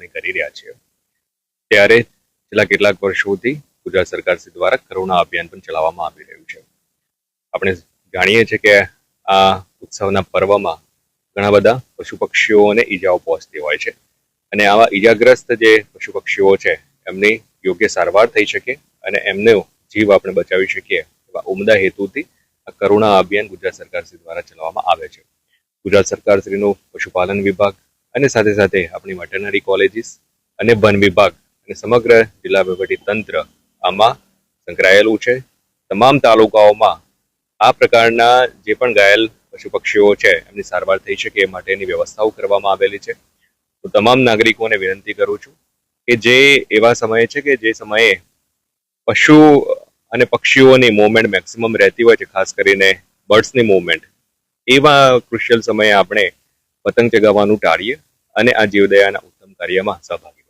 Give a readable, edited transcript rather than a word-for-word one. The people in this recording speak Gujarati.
ઉજવણી કરી રહ્યા છીએ ત્યારે છેલ્લા કેટલાક વર્ષોથી ગુજરાત સરકાર દ્વારા કરુણા અભિયાન પણ ચલાવવામાં આવી રહ્યું છે. આપણે જાણીએ છીએ કે આ ઉત્સવના પર્વમાં ઘણા બધા પશુ પક્ષીઓને ઈજાઓ પહોંચતી હોય છે અને આવા ઈજાગ્રસ્ત જે પશુ પક્ષીઓ છે એમની યોગ્ય સારવાર થઈ શકે અને એમનો જીવ આપણે બચાવી શકીએ એવા ઉમદા હેતુથી આ કરુણા અભિયાન ગુજરાત સરકાર દ્વારા ચલાવવામાં આવે છે. ગુજરાત સરકાર શ્રીનું પશુપાલન વિભાગ અને સાથે સાથે આપણી વેટરનરી કોલેજીસ અને વન વિભાગ અને સમગ્ર જિલ્લા વહીવટી તંત્ર આમાં સંકળાયેલું છે. તમામ તાલુકાઓમાં આ પ્રકારના જે પણ ઘાયલ પશુ પક્ષીઓ છે એમની સારવાર થઈ શકે એ માટેની વ્યવસ્થાઓ કરવામાં આવેલી છે. હું તમામ નાગરિકોને વિનંતી કરું છું કે જે એવા સમયે છે કે જે સમયે પશુ અને પક્ષીઓની મૂવમેન્ટ મેક્સિમમ રહેતી હોય છે, ખાસ કરીને બર્ડ્સની મૂવમેન્ટ, એવા ક્રુશિયલ સમયે આપણે પતંગ ચગાવવાનું ટાળીએ અને આ જીવદયાના ઉત્તમ કાર્યમાં સહભાગી